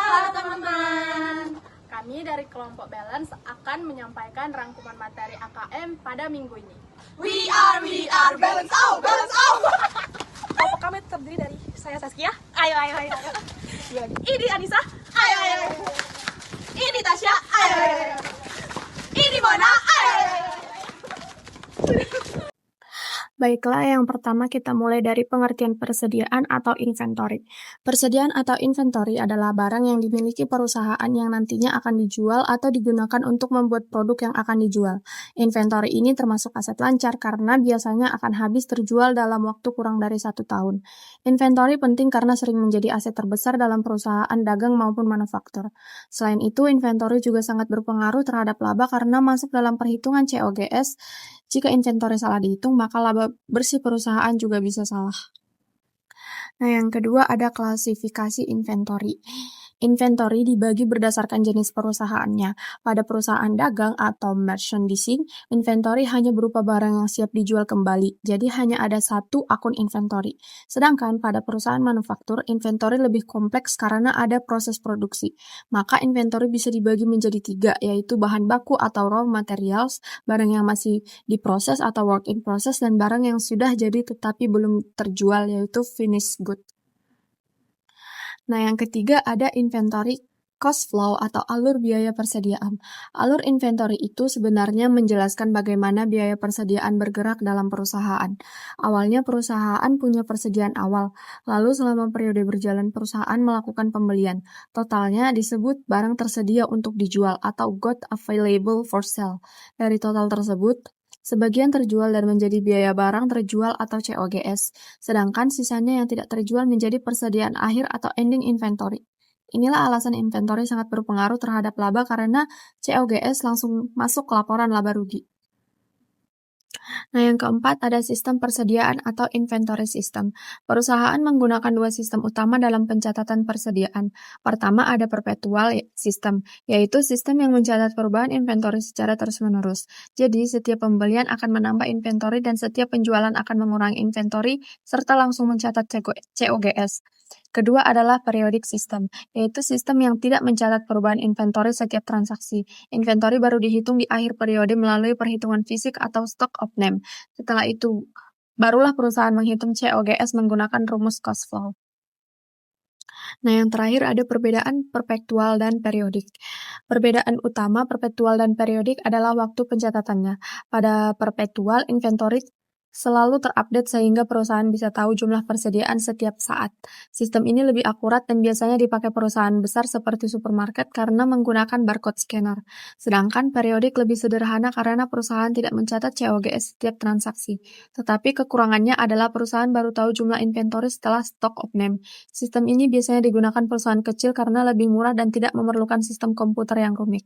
Halo teman-teman. Kami dari kelompok Balance akan menyampaikan rangkuman materi AKM pada minggu ini. We are Balance out. Kelompok kami terdiri dari saya Saskia. Ayo. Ini Anissa. Ayo. Ini Tasya. Ayo. Ini Mona. Ayo. Baiklah, yang pertama kita mulai dari pengertian persediaan atau inventory. Persediaan atau inventory adalah barang yang dimiliki perusahaan yang nantinya akan dijual atau digunakan untuk membuat produk yang akan dijual. Inventory ini termasuk aset lancar karena biasanya akan habis terjual dalam waktu kurang dari 1 tahun. Inventory penting karena sering menjadi aset terbesar dalam perusahaan dagang maupun manufaktur. Selain itu, inventory juga sangat berpengaruh terhadap laba karena masuk dalam perhitungan COGS. Jika inventory salah dihitung, maka laba bersih perusahaan juga bisa salah. Nah, yang kedua ada klasifikasi inventory. Inventory dibagi berdasarkan jenis perusahaannya. Pada perusahaan dagang atau merchandising, inventory hanya berupa barang yang siap dijual kembali, jadi hanya ada satu akun inventory. Sedangkan pada perusahaan manufaktur, inventory lebih kompleks karena ada proses produksi. Maka inventory bisa dibagi menjadi 3, yaitu bahan baku atau raw materials, barang yang masih diproses atau work in process, dan barang yang sudah jadi tetapi belum terjual, yaitu finished good. Nah, yang ketiga ada inventory cost flow atau alur biaya persediaan. Alur inventory itu sebenarnya menjelaskan bagaimana biaya persediaan bergerak dalam perusahaan. Awalnya perusahaan punya persediaan awal, lalu selama periode berjalan perusahaan melakukan pembelian. Totalnya disebut barang tersedia untuk dijual atau got available for sale. Dari total tersebut, sebagian terjual dan menjadi biaya barang terjual atau COGS, sedangkan sisanya yang tidak terjual menjadi persediaan akhir atau ending inventory. Inilah alasan inventory sangat berpengaruh terhadap laba karena COGS langsung masuk ke laporan laba rugi. Nah, yang keempat ada sistem persediaan atau inventory system. Perusahaan menggunakan 2 sistem utama dalam pencatatan persediaan. Pertama ada perpetual system, yaitu sistem yang mencatat perubahan inventory secara terus-menerus. Jadi, setiap pembelian akan menambah inventory dan setiap penjualan akan mengurangi inventory serta langsung mencatat COGS. Kedua adalah periodic system, yaitu sistem yang tidak mencatat perubahan inventory setiap transaksi. Inventory baru dihitung di akhir periode melalui perhitungan fisik atau stock of name. Setelah itu, barulah perusahaan menghitung COGS menggunakan rumus cost flow. Nah, yang terakhir ada perbedaan perpetual dan periodik. Perbedaan utama perpetual dan periodik adalah waktu pencatatannya. Pada perpetual, inventory selalu terupdate sehingga perusahaan bisa tahu jumlah persediaan setiap saat. Sistem ini lebih akurat dan biasanya dipakai perusahaan besar seperti supermarket karena menggunakan barcode scanner. Sedangkan periodik lebih sederhana karena perusahaan tidak mencatat COGS setiap transaksi. Tetapi kekurangannya adalah perusahaan baru tahu jumlah inventory setelah stock of name. Sistem ini biasanya digunakan perusahaan kecil karena lebih murah dan tidak memerlukan sistem komputer yang rumit.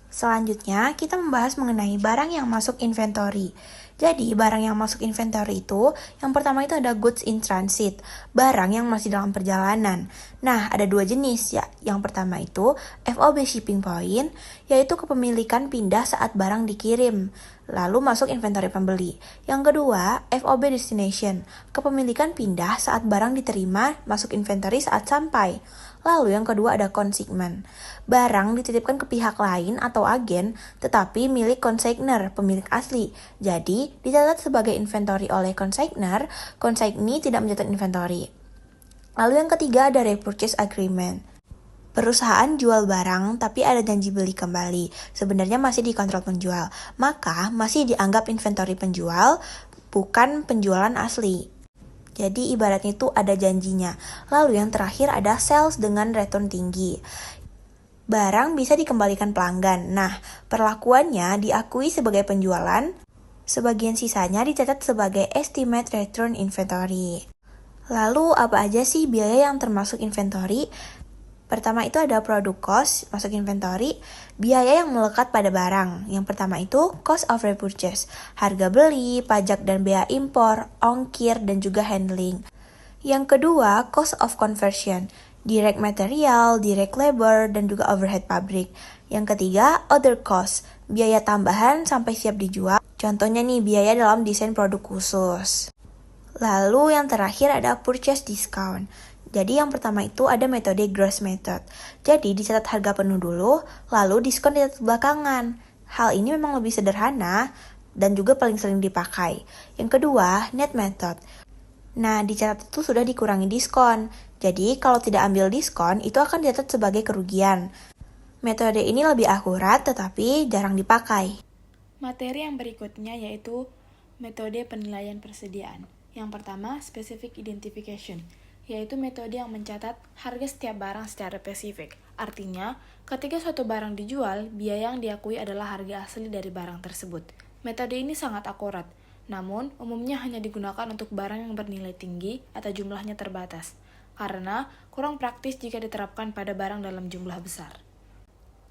Selanjutnya, kita membahas mengenai barang yang masuk inventory. Jadi, barang yang masuk inventory itu, yang pertama itu ada goods in transit, barang yang masih dalam perjalanan. Nah, ada 2 jenis ya. Yang pertama itu FOB shipping point, yaitu kepemilikan pindah saat barang dikirim, lalu masuk inventory pembeli. Yang kedua, FOB destination, kepemilikan pindah saat barang diterima, masuk inventory saat sampai. Lalu yang kedua ada consignment. Barang dititipkan ke pihak lain atau agen, tetapi milik consignor, pemilik asli. Jadi, dicatat sebagai inventory oleh consignor, consignee tidak mencatat inventory. Lalu yang ketiga ada repurchase agreement. Perusahaan jual barang tapi ada janji beli kembali. Sebenarnya masih dikontrol penjual, maka masih dianggap inventory penjual, bukan penjualan asli. Jadi ibaratnya itu ada janjinya. Lalu yang terakhir ada sales dengan return tinggi. Barang bisa dikembalikan pelanggan. Nah, perlakuannya diakui sebagai penjualan, sebagian sisanya dicatat sebagai estimate return inventory. Lalu apa aja sih biaya yang termasuk inventory? Pertama itu ada product cost, masuk inventory, biaya yang melekat pada barang. Yang pertama itu cost of repurchase, harga beli, pajak dan bea impor, ongkir, dan juga handling. Yang kedua, cost of conversion, direct material, direct labor, dan juga overhead pabrik. Yang ketiga, other cost, biaya tambahan sampai siap dijual. Contohnya nih, biaya dalam desain produk khusus. Lalu yang terakhir ada purchase discount. Jadi yang pertama itu ada metode gross method. Jadi dicatat harga penuh dulu, lalu diskon dicatat belakangan. Hal ini memang lebih sederhana dan juga paling sering dipakai. Yang kedua, net method. Nah, dicatat itu sudah dikurangi diskon. Jadi kalau tidak ambil diskon, itu akan dicatat sebagai kerugian. Metode ini lebih akurat tetapi jarang dipakai. Materi yang berikutnya yaitu metode penilaian persediaan. Yang pertama, specific identification, yaitu metode yang mencatat harga setiap barang secara spesifik. Artinya, ketika suatu barang dijual, biaya yang diakui adalah harga asli dari barang tersebut. Metode ini sangat akurat, namun umumnya hanya digunakan untuk barang yang bernilai tinggi atau jumlahnya terbatas, karena kurang praktis jika diterapkan pada barang dalam jumlah besar.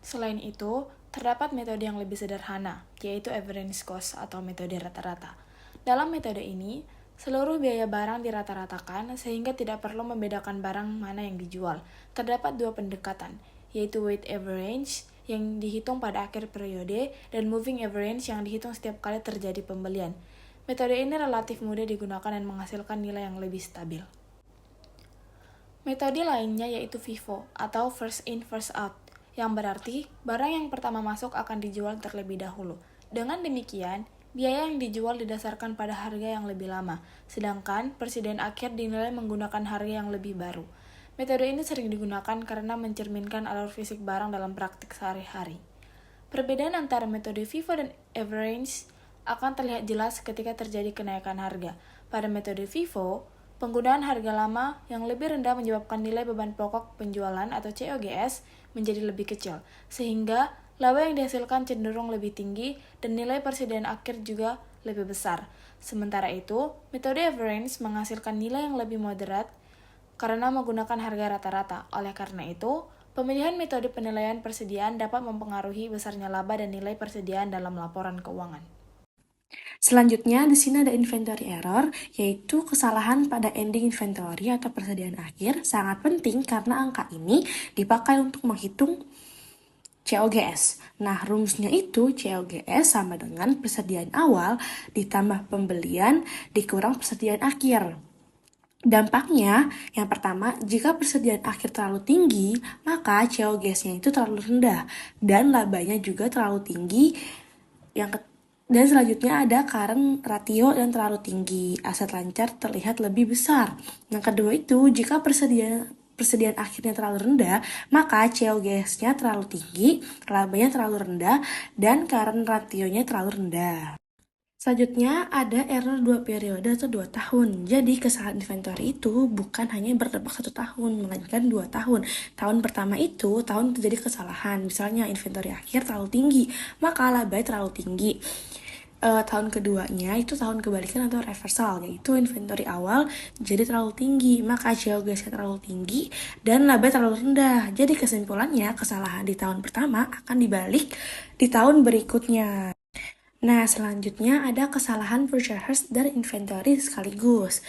Selain itu, terdapat metode yang lebih sederhana, yaitu average cost atau metode rata-rata. Dalam metode ini, seluruh biaya barang dirata-ratakan sehingga tidak perlu membedakan barang mana yang dijual. Terdapat dua pendekatan, yaitu weighted average yang dihitung pada akhir periode dan moving average yang dihitung setiap kali terjadi pembelian. Metode ini relatif mudah digunakan dan menghasilkan nilai yang lebih stabil. Metode lainnya yaitu FIFO atau first in first out, yang berarti barang yang pertama masuk akan dijual terlebih dahulu. Dengan demikian, biaya yang dijual didasarkan pada harga yang lebih lama, sedangkan persediaan akhir dinilai menggunakan harga yang lebih baru. Metode ini sering digunakan karena mencerminkan alur fisik barang dalam praktik sehari-hari. Perbedaan antara metode FIFO dan average akan terlihat jelas ketika terjadi kenaikan harga. Pada metode FIFO, penggunaan harga lama yang lebih rendah menyebabkan nilai beban pokok penjualan atau COGS menjadi lebih kecil, sehingga laba yang dihasilkan cenderung lebih tinggi dan nilai persediaan akhir juga lebih besar. Sementara itu, metode average menghasilkan nilai yang lebih moderat karena menggunakan harga rata-rata. Oleh karena itu, pemilihan metode penilaian persediaan dapat mempengaruhi besarnya laba dan nilai persediaan dalam laporan keuangan. Selanjutnya, di sini ada inventory error, yaitu kesalahan pada ending inventory atau persediaan akhir. Sangat penting karena angka ini dipakai untuk menghitung COGS. Nah, rumusnya itu COGS sama dengan persediaan awal ditambah pembelian dikurang persediaan akhir. Dampaknya, yang pertama, jika persediaan akhir terlalu tinggi, maka COGS-nya itu terlalu rendah dan labanya juga terlalu tinggi. Dan selanjutnya ada current ratio yang terlalu tinggi, aset lancar terlihat lebih besar. Yang kedua itu, jika persediaan akhirnya terlalu rendah, maka COGS-nya terlalu tinggi, labanya terlalu rendah, dan current ratio-nya terlalu rendah. Selanjutnya ada error 2 periode atau 2 tahun. Jadi kesalahan inventory itu bukan hanya berdampak 1 tahun, melainkan 2 tahun. Tahun pertama itu tahun terjadi kesalahan, misalnya inventory akhir terlalu tinggi, maka labanya terlalu tinggi. Tahun keduanya itu tahun kebalikan atau reversal, yaitu inventory awal jadi terlalu tinggi, maka COGS-nya terlalu tinggi dan laba terlalu rendah. Jadi kesimpulannya, kesalahan di tahun pertama akan dibalik di tahun berikutnya. Nah, selanjutnya ada kesalahan purchase dan inventory sekaligus.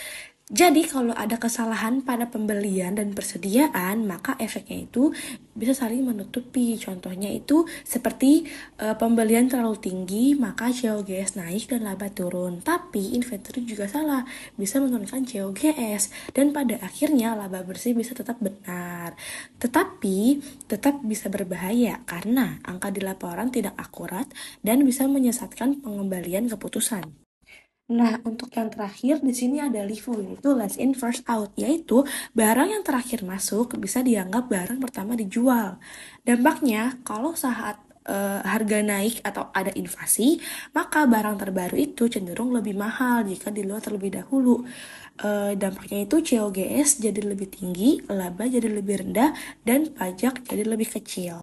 Jadi kalau ada kesalahan pada pembelian dan persediaan, maka efeknya itu bisa saling menutupi. Contohnya itu seperti pembelian terlalu tinggi, maka COGS naik dan laba turun. Tapi inventory juga salah, bisa menurunkan COGS dan pada akhirnya laba bersih bisa tetap benar. Tetapi tetap bisa berbahaya karena angka di laporan tidak akurat dan bisa menyesatkan pengembalian keputusan. Nah, untuk yang terakhir di sini ada LIFO, yaitu last in first out, yaitu barang yang terakhir masuk bisa dianggap barang pertama dijual. Dampaknya, kalau saat harga naik atau ada inflasi, maka barang terbaru itu cenderung lebih mahal jika dijual terlebih dahulu. Dampaknya itu COGS jadi lebih tinggi, laba jadi lebih rendah, dan pajak jadi lebih kecil.